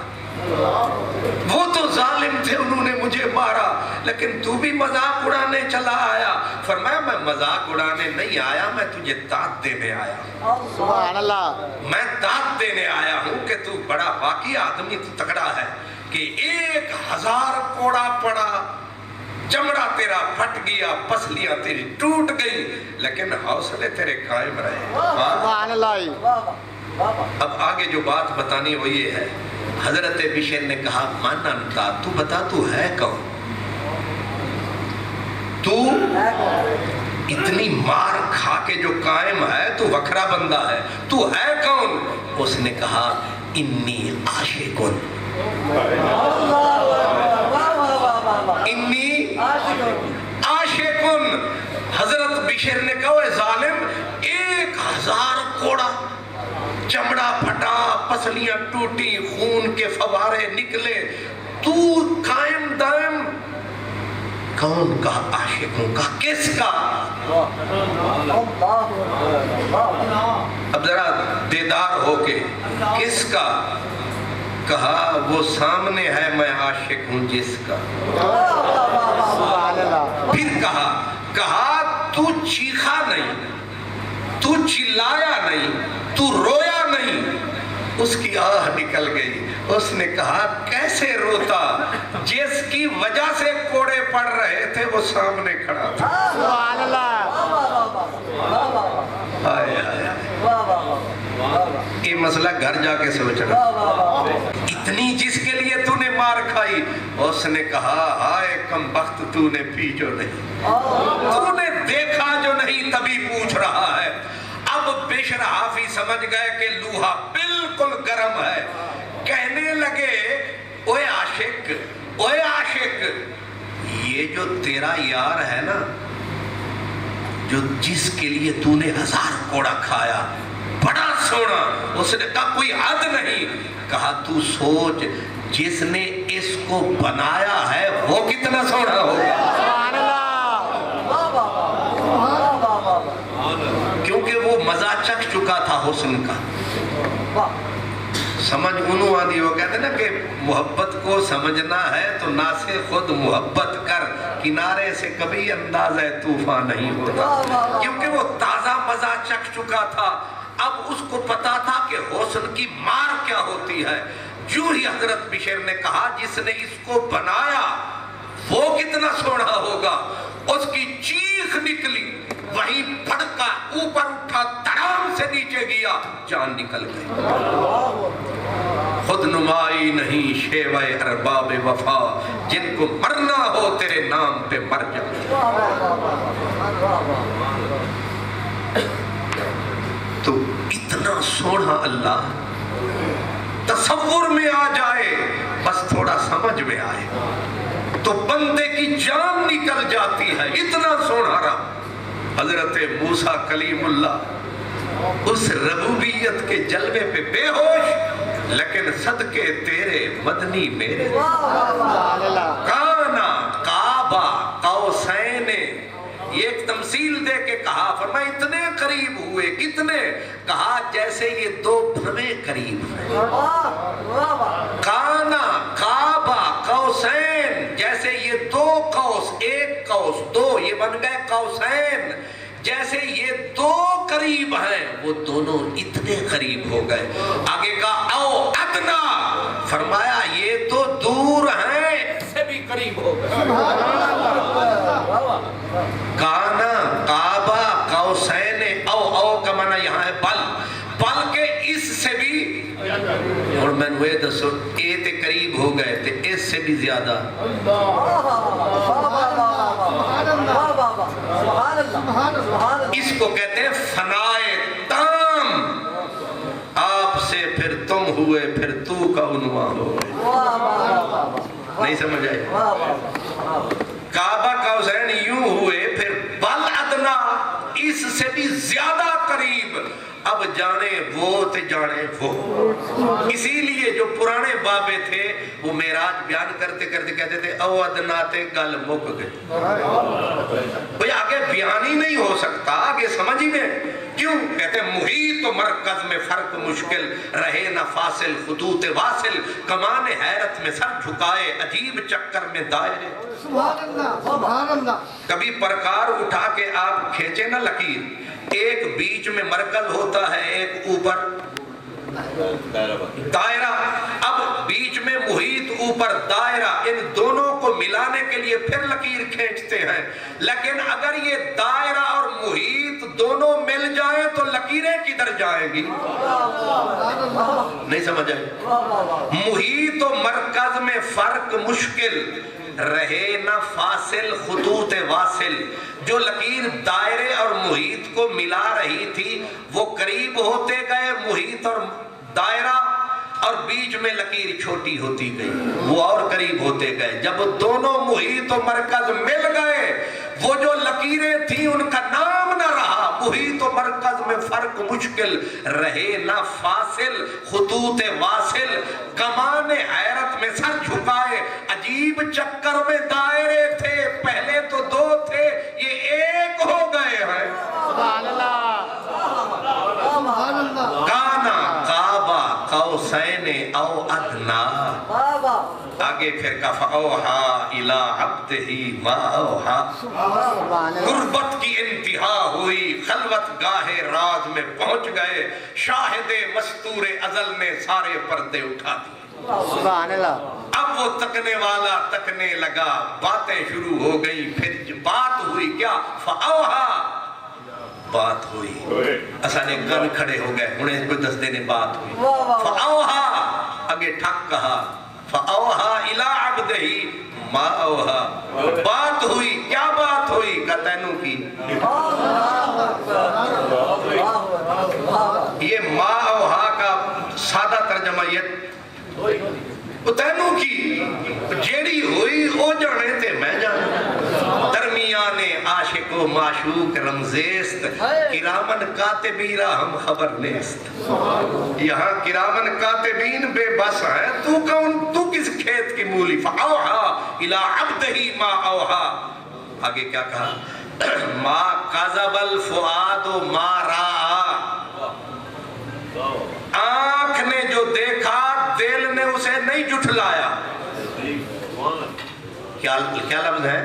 وہ تو ظالم تھے، انہوں نے مجھے مارا، لیکن تو بھی مذاق اڑانے چلا آیا۔ فرمایا میں مذاق اڑانے نہیں آیا، میں تجھے داد دینے آیا ہوں۔ سبحان اللہ۔ میں داد دینے آیا ہوں کہ تو بڑا واقعی آدمی تگڑا ہے کہ 1000 کوڑا پڑا، چمڑا تیرا پھٹ گیا، پسلیاں تیری ٹوٹ گئی، لیکن حوصلے تیرے قائم رہے۔ سبحان اللہ۔ اب آگے جو بات بتانی وہ یہ ہے، حضرت بشر نے کہا من انتا، تو بتا تو ہے کون؟ تو اتنی مار کھا کے جو قائم ہے، تو وکھرا بندہ ہے، تو ہے کون؟ اس نے کہا انی عاشقن، انی عاشقن۔ حضرت بشر نے کہا اے ظالم، 1000 کوڑا، چمڑا پھٹا، پسلیاں ٹوٹی، خون کے فوارے نکلے، تو قائم دائم کون کا عاشقوں کا، کس کا؟ اب ذرا دیدار ہو کے کس کا؟ کہا وہ سامنے ہے، میں عاشق ہوں جس کا۔ پھر کہا تو چیخا نہیں، تو چلایا نہیں، تو رویا نہیں، اس کی آہ نکل گئی۔ اس نے کہا کیسے روتا؟ جس کی وجہ سے کوڑے پڑ رہے تھے وہ سامنے کھڑا تھا۔ سبحان اللہ۔ مسئلہ گھر جا کے سوچنا. اتنی جس کے لیے تو نے مار کھائی, اس نے کہا ہائے کم بخت تو نے پی جو نہیں, تو نے دیکھا جو نہیں تبھی پوچھ رہا ہے. اب بشر حافی سمجھ گئے کہ لوہا بالکل گرم ہے. کہنے لگے اوے عاشق, اوے عاشق, یہ جو تیرا یار ہے نا, جو جس کے لیے تو نے 1000 کوڑا کھایا, بڑا سونا. اس نے کہا کوئی حد نہیں. کہا تو سوچ جس نے اس کو بنایا ہے وہ کتنا سونا ہوگا. سبحان اللہ. کیونکہ وہ مزہ چکھ چکا تھا حسن کا. سمجھ انہوں آدھی, وہ کہتے ہیں نا کہ محبت کو سمجھنا ہے تو نہ سے خود محبت کر, کنارے سے کبھی اندازہ طوفان نہیں ہوتا. کیونکہ وہ تازہ مزہ چکھ چکا تھا. اب اس کو پتا تھا کہ حسن کی مار کیا ہوتی ہے. جو ہی حضرت بشر نے کہا جس نے اس کو بنایا وہ کتنا سونا ہوگا, اس کی چیخ نکلی, وہیں پھڑکا اوپر اٹھا, دھڑام سے نیچے گیا, جان نکل گئی. خود نمائی نہیں شیوہ ارباب وفا, جن کو مرنا ہو تیرے نام پہ مر جا. تو اتنا سونا اللہ تصور میں آ جائے, بس تھوڑا سمجھ میں آئے تو بندے کی جان نکل جاتی ہے. اتنا سونا رہا. حضرت موسیٰ کلیم اللہ اس ربوبیت کے جلوے پہ بے ہوش, لیکن صدقے تیرے مدنی میرے کانا کعبہ قوسین. یہ ایک تمثیل دے کے کہا, فرمایا اتنے قریب ہوئے. کتنے؟ کہا جیسے یہ 2 بھویں قریب ہیں. کانا کعبہ قوسین, جیسے یہ 2 قوس, 1 قوس 2, یہ بن گئے قوسین. جیسے یہ 2 قریب ہیں, وہ دونوں اتنے قریب ہو گئے. آگے کا او ادنا, فرمایا یہ تو دور ہیں, اس سے بھی قریب ہو گئے. کانا کعبہ قوسین او, او کا معنی یہاں ہے بل, بل کے اس سے بھی, اور میں نے وہ دسو اے تے قریب ہو گئے تے اس سے بھی زیادہ. اس کو کہتے ہیں فنائے تام. آپ سے پھر تم ہوئے, پھر تو کا عنوان ہو گئے. نہیں سمجھ آئے. کعبہ قوسین یوں ہوئے, پھر بل ادنا اس سے بھی زیادہ قریب. اب جانے وہ تے جانے وہ. اسی لیے جو پرانے بابے تھے وہ معراج بیان کرتے کرتے کہتے تھے او ادنا تے گل مک گئے. بھئی آگے بیان ہی نہیں ہو سکتا, آگے سمجھ ہی میں. کیوں؟ کہتے ہیں محیط و مرکز میں فرق مشکل, رہے نہ فاصل خطوط واصل, کمان حیرت میں سر جھکائے, عجیب چکر میں دائرے. سبحان اللہ, سبحان اللہ. کبھی پرکار اٹھا کے آپ کھینچے نہ لکیر, ایک بیچ میں مرکز ہوتا ہے, ایک اوپر دائرہ. اب بیچ میں محیط, اوپر دائرہ, ان دونوں کو ملانے کے لیے پھر لکیر کھینچتے ہیں. لیکن اگر یہ دائرہ اور محیط دونوں مل جائیں تو لکیریں کدھر جائیں گی؟ نہیں سمجھ آئے. محیط و مرکز میں فرق مشکل, رہے نہ فاصل خطوط واصل. جو لکیر دائرے اور محیط کو ملا رہی تھی وہ قریب ہوتے گئے محیط اور دائرہ, اور بیچ میں لکیر چھوٹی ہوتی گئی, وہ اور قریب ہوتے گئے. جب دونوں محیط و مرکز مل گئے, وہ جو لکیریں تھیں ان کا نام نہ رہا. محیط و مرکز میں فرق مشکل, رہے نہ فاصل خطوط واصل, کمان حیرت میں سر جھکائے, عجیب چکر میں دائرے تھے, پہلے تو 2 تھے, یہ 1 ہو گئے ہیں. سبحان اللہ, سبحان اللہ. کانا کعبہ قوسین او ادنا. آگے پھر کہا اوہا الی عبدہ ما اوہا. غربت کی انتہا ہوئی, خلوت گاہ راز میں پہنچ گئے, شاہد مستور ازل نے سارے پردے اٹھا دیے. سبحان اللہ. اب وہ تکنے والا تکنے لگا, باتیں شروع ہو گئی. پھر بات ہوئی کیا؟ فاوہا بات ہوئی اسانے گن کھڑے ہو گئے انہیں کوئی دس دینے بات ہوئی فاوہا اگے ٹھک کہا فاوہا الی عبدہی ما اوہا بات ہوئی کیا بات ہوئی کتینوں کی یہ ما اوہا کا سادہ ترجمہ یہ تینوں کی جیڑی ہوئی او جانے تے میں جانے درمیان عاشق و معشوق رمزیست کرامن کاتبین ہم خبر نیست یہاں کرامن کاتبین بے بس ہیں تو کون تو کس کھیت کی مولی فاوہا الی عبدہی ما اوہا آگے کیا کہا ما قذب الفؤاد ما راآ آنکھ نے جو دیکھا دل نے اسے نہیں جھٹلایا کیا لفظ ہے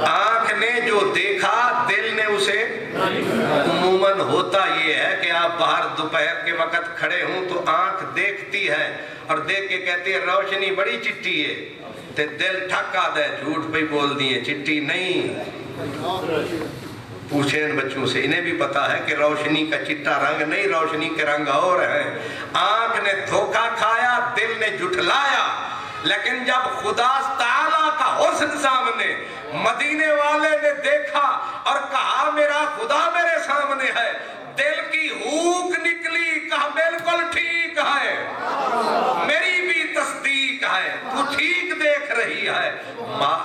آنکھ نے جو دیکھا دل نے اسے عموماً ہوتا یہ ہے کہ آپ باہر دوپہر کے وقت کھڑے ہوں تو آنکھ دیکھتی ہے اور دیکھ کے کہتی ہے روشنی بڑی چٹی ہے تے دل ٹھکا دے جھوٹ پہ بول دیے چٹی نہیں پوچھیں ان بچوں سے انہیں بھی پتا ہے کہ روشنی کا چٹا رنگ نہیں روشنی کے رنگ اور ہیں آنکھ نے دھوکہ کھایا دل نے جھٹلایا لیکن جب خدا تعالیٰ کا حسن سامنے مدینے والے نے دیکھا اور کہا میرا خدا میرے سامنے ہے دل کی ہوک نکلی کہا بالکل ٹھیک ہے میری بھی تصدیق ہے تو ٹھیک دیکھ رہی ہے ماں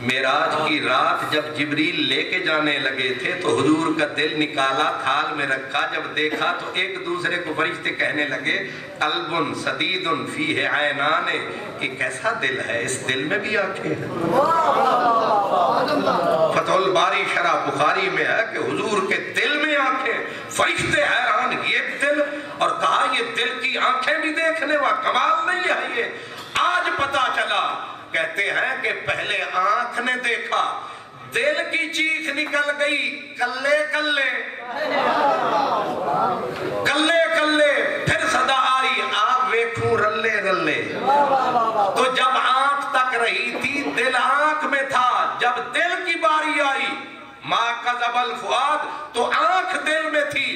معراج کی رات جب جبریل لے کے جانے لگے تھے تو حضور کا دل نکالا تھال میں رکھا جب دیکھا تو ایک دوسرے کو فرشتے کہنے لگے قلب سدید فیہ عینان یہ کیسا دل ہے اس دل میں بھی آنکھیں ہیں فتح الباری شرح بخاری میں ہے کہ حضور کے دل میں آنکھیں فرشتے حیران یہ دل اور کہا یہ دل کی آنکھیں بھی دیکھنے وا کمال نہیں ہے یہ آج پتا چلا کہتے ہیں کہ پہلے آنکھ نے دیکھا دل کی چیخ نکل گئی کلے کلے کلے کلے پھر صدا آئی آپ ویکھوں رلے رلے تو جب آنکھ تک رہی تھی دل آنکھ میں تھا جب دل کی باری آئی ما قذب الفؤاد تو آنکھ دل میں تھی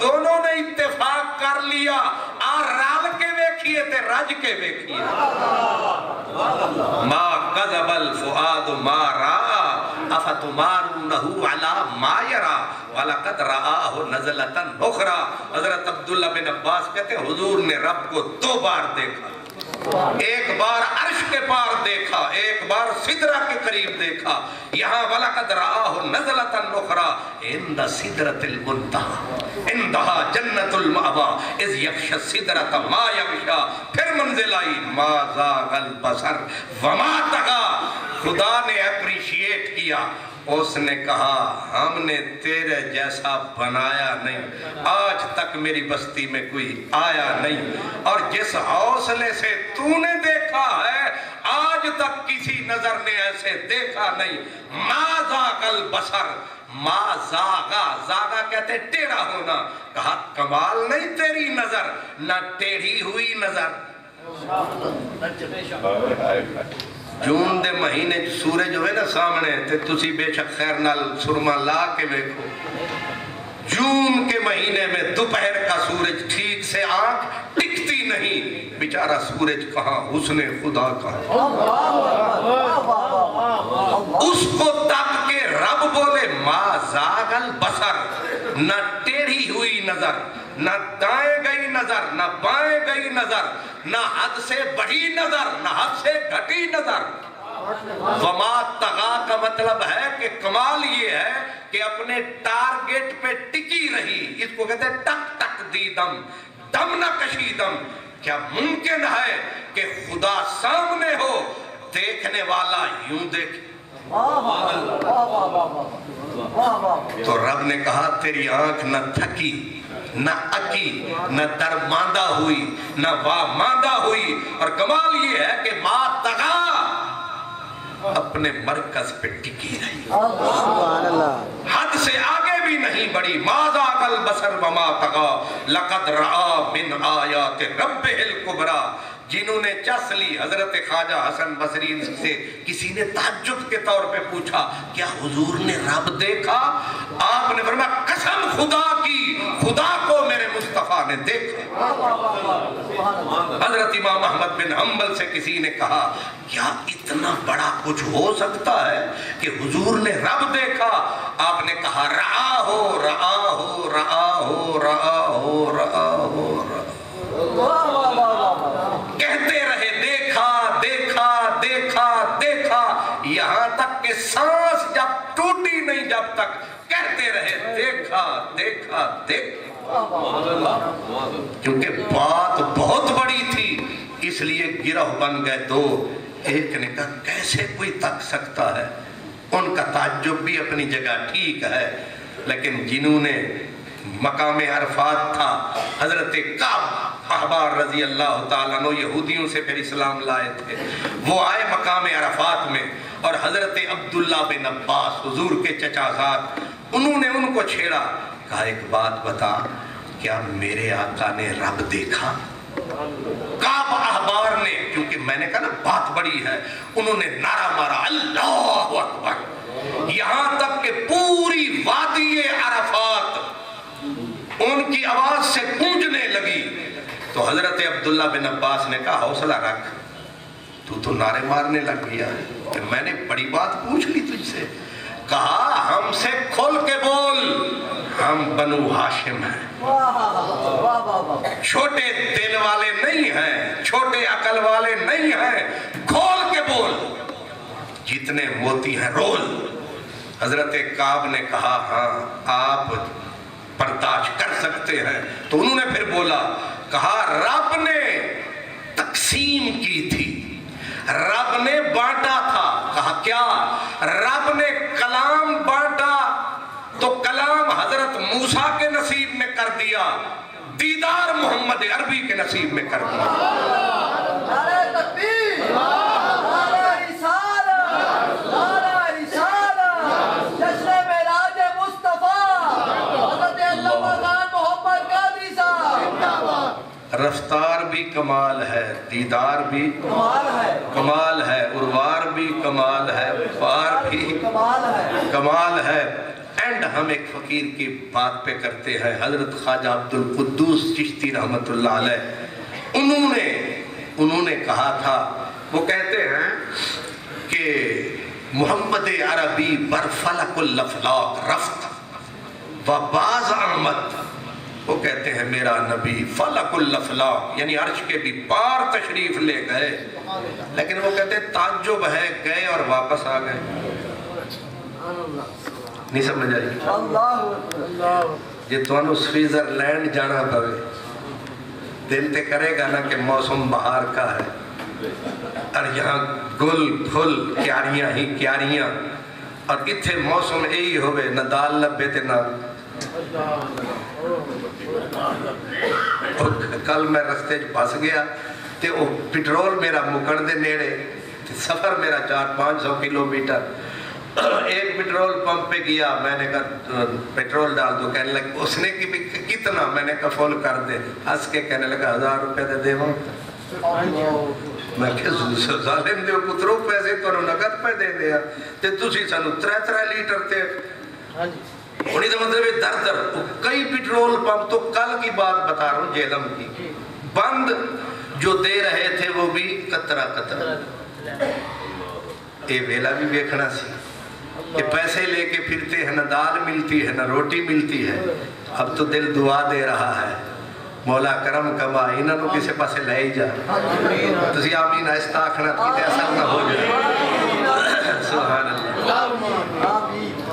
دونوں نے اتفاق کر لیا رال کے ویکھیے تے رج کے ویکھیے ما قذب الفؤاد ما راآ افتمارونہ علی ما یرا وَلَقَدْ رَآهُ نَزْلَةً أُخْرَى حضرت عبداللہ بن عباس کہتے ہیں حضور نے رب کو 2 بار دیکھا ایک بار عرش کے پار دیکھا ایک بار سدرہ کے قریب دیکھا یہاں وَلَقَدْ رَآهُ نَزْلَةً أُخْرَى عِنْدَ سِدْرَةِ الْمُنْتَهَى عِنْدَهَا جَنَّةُ الْمَأْوَىٰ إِذْ يَغْشَى السِّدْرَةَ مَا يَغْشَىٰ پھر منزل آئی مَا زَاغَ الْبَصَرُ وَمَا طَغَىٰ خدا نے اپریشیٹ کیا اس نے کہا ہم نے تیرے جیسا بنایا نہیں آج تک میری بستی میں کوئی آیا نہیں اور جس حوصلے سے تو نے دیکھا ہے آج تک کسی نظر نے ایسے دیکھا نہیں ما ذاق البصر ما زاغا زاغا کہتے ٹیڑھا ہونا کہا کمال نہیں تیری نظر نہ ٹیڑھی ہوئی نظر جون دے مہینے سورج ہوئے نا سامنے تے تسی بے شک خیر نال سرما لا کے بیکھو جون کے مہینے میں دوپہر کا سورج ٹھیک سے آنکھ ٹکتی نہیں بیچارہ سورج کہاں حسن خدا کہاں اس کو تک کے رب بولے ما زاغ البصر نہ ٹیڑھی ہوئی نظر نہ دائیں گئی نظر نہ بائیں گئی نظر نہ حد سے بڑھی نظر نہ حد سے گھٹی نظر وما طغا کا مطلب ہے کہ کمال یہ ہے کہ اپنے ٹارگٹ پہ ٹکی رہی اس کو کہتے ہیں ٹک ٹک دی دم دم نہ کشی دم کیا ممکن ہے کہ خدا سامنے ہو دیکھنے والا یوں دیکھے تو رب نے کہا تیری آنکھ نہ تھکی نہ اکی نہ درماندہ ہوئی نہ واماندہ ہوئی اور کمال یہ ہے کہ ما طغا اپنے مرکز پہ ٹکی رہی حد سے آگے بھی نہیں بڑھی ما ذاق البصر وما طغا لقد رآ من آیات ربہ الکبریٰ جنہوں نے چس لی حضرت خواجہ حسن بصری سے کسی نے تعجب کے طور پہ پوچھا کیا حضور نے رب دیکھا؟ آپ نے فرمایا قسم خدا کی، خدا کو میرے مصطفیٰ نے دیکھا۔ حضرت امام احمد بن حنبل سے کسی نے کہا کیا اتنا بڑا کچھ ہو سکتا ہے کہ حضور نے رب دیکھا؟ آپ نے کہا رہا ہو رہا ہو رہا ہو رہا ہو رہا ہو رہا کہتے رہے دیکھا دیکھا دیکھا دیکھا، یہاں تک کہ سانس جب ٹوٹی نہیں جب تک کہتے رہے دیکھا دیکھا دیکھا، کیونکہ بات بہت بڑی تھی اس لیے گروہ بن گئے دو۔ ایک نے کہا کیسے کوئی تک سکتا ہے؟ ان کا تعجب بھی اپنی جگہ ٹھیک ہے، لیکن جنہوں نے مقام عرفات تھا حضرت کعب احبار رضی اللہ تعالیٰ عنہ یہودیوں سے پھر اسلام لائے تھے، وہ آئے مقام عرفات میں اور حضرت عبداللہ بن عباس حضور کے چچا زاد انہوں نے ان کو چھیڑا، کہا ایک بات بتا کیا میرے آقا نے رب دیکھا؟ کعب احبار نے، کیونکہ میں نے کہا نا بات بڑی ہے، انہوں نے نعرہ مارا اللہ اکبر، یہاں تک کہ پوری وادی عرفات ان کی آواز سے گونجنے لگی۔ تو حضرت عبداللہ بن عباس نے کہا حوصلہ رکھ، تو نعرے مارنے لگ گیا ہے، میں نے بڑی بات پوچھ لی تجھ سے۔ کہا ہم سے کھول کے بول، ہم بنو ہاشم ہیں، چھوٹے دل والے نہیں ہیں، چھوٹے عقل والے نہیں ہیں، کھول کے بول، جتنے موتی ہیں رول۔ حضرت کعب نے کہا ہاں آپ برداشت کر سکتے ہیں، تو انہوں نے پھر بولا، کہا رب نے تقسیم کی تھی، رب نے بانٹا تھا۔ کہا کیا؟ رب نے کلام بانٹا تو کلام حضرت موسیٰ کے نصیب میں کر دیا، دیدار محمد عربی کے نصیب میں کر دیا۔ نعرہ تکبیر، نعرہ رسالت، نعرہ رسالت، جشن معراج مصطفیٰ، حضرت علامہ خان محمد قادری صاحب۔ رفتار بھی کمال ہے، دیدار بھی کمال ہے، اروار بھی کمال ہے، پار بھی کمال ہے۔ اینڈ ہم ایک فقیر کی بات پہ کرتے ہیں، حضرت خواجہ عبد القدوس چشتی رحمت اللہ علیہ، انہوں نے کہا تھا، وہ کہتے ہیں کہ محمد عربی برفلق الافلاق رفت و باز آمد، وہ کہتے ہیں میرا نبی فلق الافلاق یعنی عرش کے بھی پار تشریف لے گئے، لیکن وہ کہتے ہیں تعجب ہے گئے اور واپس آ گئے۔ نہیں سمجھ آئی؟ جی تو انہوں سویزرلینڈ جانا پوے دل تے کرے گا نا کہ موسم بہار کا ہے اور یہاں گل پھل کیاریاں ہی کیاریاں، اور اتھے موسم یہی ہوئے نہ دال لبے تے نہ۔ کل میں رستے پھنس گیا تے وہ پٹرول میرا مکڑ دے نیڑے، سفر میرا 400-500 کلومیٹر، ایک پٹرول پمپ پہ گیا، میں نے کہا پیٹرول ڈال دو، کہنے لگا اس نے کتنا؟ میں نے کہا فل کر دے، ہنس کے کہنے لگا 1000 روپے دے دے وہاں۔ میں کہا ظالم دیو پتروں پیسے تو نقد پہ دے دیا تے تسی سانو 3 لیٹر تے انہی تو مطلب در کئی پیٹرول پمپ، تو کل کی بات بتا رہا ہوں جیلم کی، بند جو دے رہے تھے وہ بھی قطرہ قطرہ۔ اے ویلا بھی دیکھنا سی کہ پیسے لے کے پھرتے ہیں، نہ دال ملتی ہے نہ روٹی ملتی ہے، اب تو دل دعا دے رہا ہے مولا کرم کما انہاں نو کسے پاسے لے ہی جا، تسی آمین آہستہ آکھنا کیتے اثر نہ ہو جائے۔ سبحان اللہ۔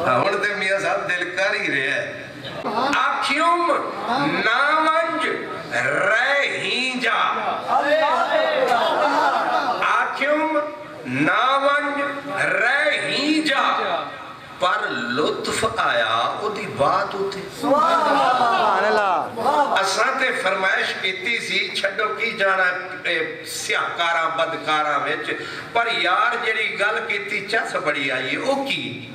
ہن تے میاں صاحب دل کر ہی رہے ہیں، آکھیوم نامنج رہی جا، آکھیوم نامنج رہی جا، پر لطف آیا او دی بات ہوتے۔ سبحان اللہ۔ اساں تے فرمائش کیتی سی چھڈو کی جانا سیاہکاراں بدکاراں وچ، پر یار جڑی گل کیتی چس بڑی آئی او کی؟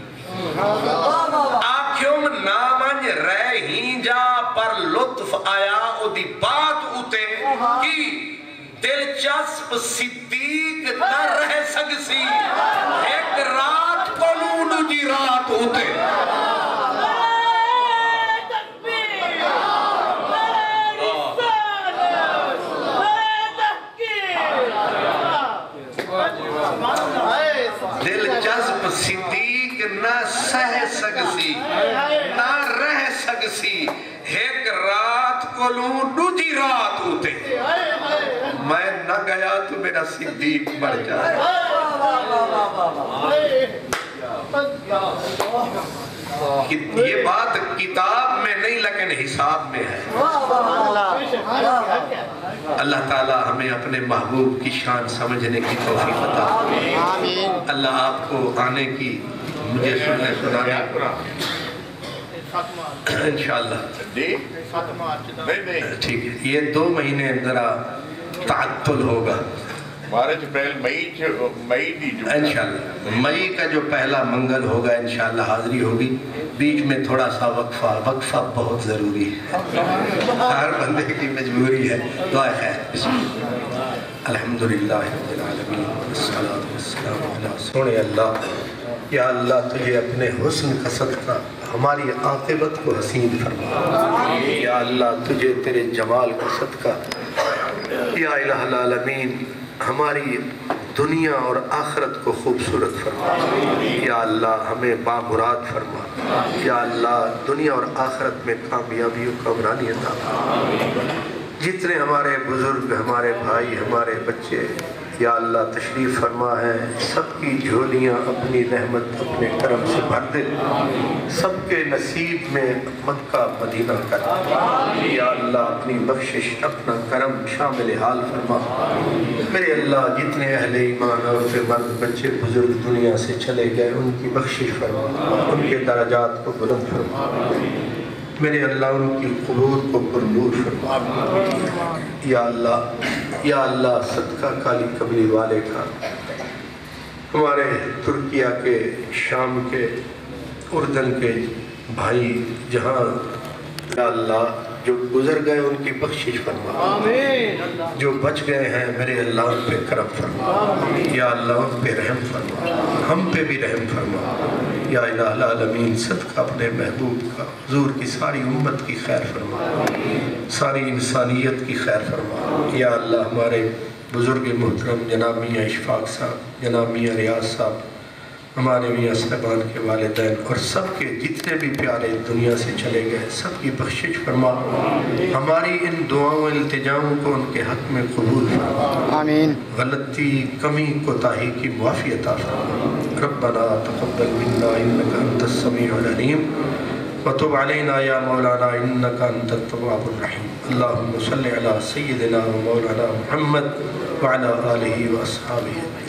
آکھیوم نامنج رہی جا پر لطف آیا او دی بات ہوتے کی؟ دلچسپ صدیق نہ رہ سکسی ایک رات کو لوڈو جی رات ہوتے دلچسپ صدیق نہ سہ سکسی نہ رہ سکسی ایک رات کو لوڈو جی رات ہوتے میں نہ گیا تو میرا صدیق مر جائے یہ بات کتاب میں نہیں لیکن حساب میں ہے اللہ تعالیٰ ہمیں اپنے محبوب کی شان سمجھنے کی توفیق عطا اللہ آپ کو آنے کی مجھے سننے سنانے انشاءاللہ ٹھیک ہے یہ 2 مہینے ذرا تعطل ہوگا مارچ اپریل مئی دی جو انشاءاللہ مئی کا جو پہلا منگل ہوگا انشاءاللہ حاضری ہوگی بیچ میں تھوڑا سا وقفہ بہت ضروری ہے ہر بندے کی مجبوری ہے دعا خیر بسم اللہ الحمدللہ رب العالمین والصلاة والسلام علی سونے اللہ یا اللہ تجھے اپنے حسن کا صدقہ ہماری عاقبت کو حسین فرما یا اللہ تجھے تیرے جمال کا صدقہ یا الہ العالمین ہماری دنیا اور آخرت کو خوبصورت فرما یا اللہ ہمیں بامراد فرما یا اللہ دنیا اور آخرت میں کامیابی و کامرانی عطا فرما جتنے ہمارے بزرگ ہمارے بھائی ہمارے بچے یا اللہ تشریف فرما ہے سب کی جھولیاں اپنی رحمت اپنے کرم سے بھر دے سب کے نصیب میں مکہ مدینہ کر یا اللہ اپنی بخشش اپنا کرم شامل حال فرما میرے اللہ جتنے اہل ایمان عورتیں مرد بچے بزرگ دنیا سے چلے گئے ان کی بخشش فرما ان کے درجات کو بلند فرما میرے اللہ ان کی قبور کو پرنور فرما یا اللہ صدقہ کالی قبری والے کا ہمارے ترکیہ کے شام کے اردن کے بھائی جہاں یا اللہ جو گزر گئے ان کی بخشش فرما جو بچ گئے ہیں میرے اللہ ان پہ کرم فرما یا اللہ ان پہ رحم فرما ہم پہ بھی رحم فرما یا الہ العالمین صدقہ اپنے محبوب کا حضور کی ساری امت کی خیر فرما ساری انسانیت کی خیر فرما یا اللہ ہمارے بزرگ محترم جناب میاں اشفاق صاحب جناب میاں ریاض صاحب ہمارے میاں صاحبان کے والدین اور سب کے جتنے بھی پیارے دنیا سے چلے گئے سب کی بخشش فرما ہماری ان دعاؤں التجاؤں کو ان کے حق میں قبول فرما آمین غلطی کمی کوتاہی کی معافی عطا فرما ربنا تقبل منا انك انت السميع العليم وتب علينا يا مولانا انك انت التواب الرحيم اللهم صل على سيدنا ومولانا محمد وعلى آله واصحابه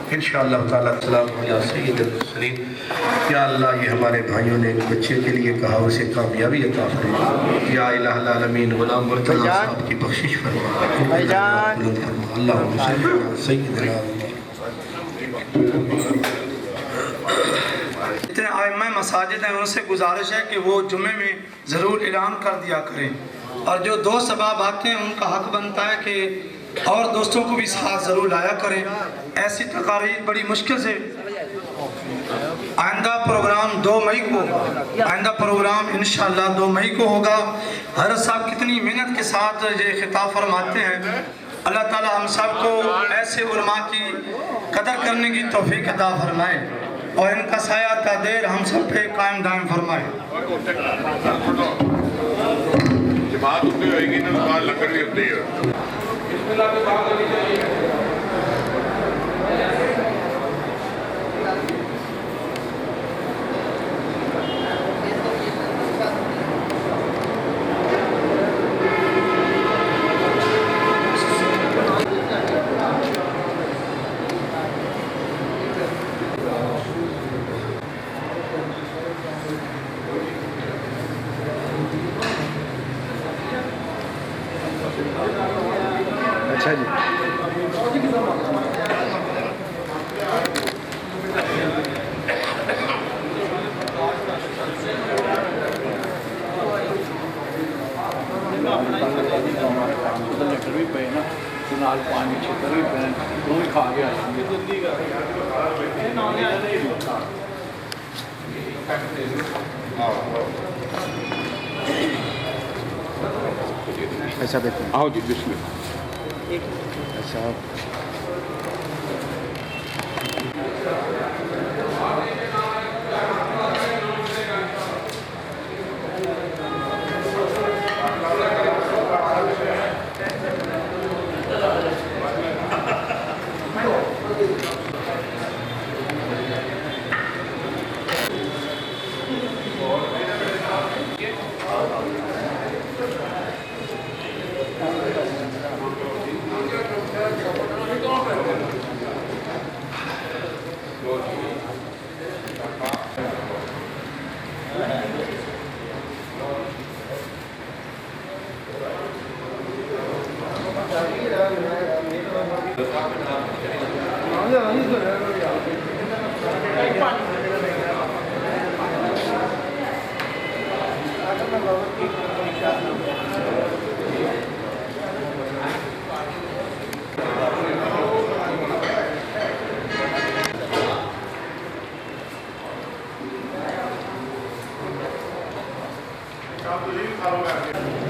انشاءاللہ تعالیٰ السلام علیہ سید المرسلین یا اللہ یہ ہمارے بھائیوں نے ایک بچے کے لیے کہا اسے کامیابی عطا فرما یا الہ العالمین غلام مرتضی صاحب کی بخشش فرما اللہم صلی علی سیدنا جتنے ائمہ مساجد ہیں ان سے گزارش ہے کہ وہ جمعے میں ضرور اعلان کر دیا کریں اور جو دوست احباب آتے ہیں ان کا حق بنتا ہے کہ اور دوستوں کو بھی ساتھ ضرور لایا کریں ایسی تقاریر بڑی مشکل سے آئندہ پروگرام 2 مئی کو آئندہ پروگرام انشاءاللہ 2 مئی کو ہوگا حضرت صاحب کتنی محنت کے ساتھ یہ خطاب فرماتے ہیں اللہ تعالی ہم سب کو ایسے علماء کی قدر کرنے کی توفیق عطا فرمائے اور ان کا سایہ تا دیر ہم سب پہ قائم دائم فرمائے جماعت ہوتی ہوئے گی تو دکان لکڑ بھی ہوتی ہے بسم اللہ کی بات کرنی چاہیے اچھا جی بھی پہ نا تو نال پانی چھتر بھی پین وہ بھی کھا گیا ایسا دیکھیں آؤ جی بسم اللہ ایسا آپ تو نہیں کھاؤ گا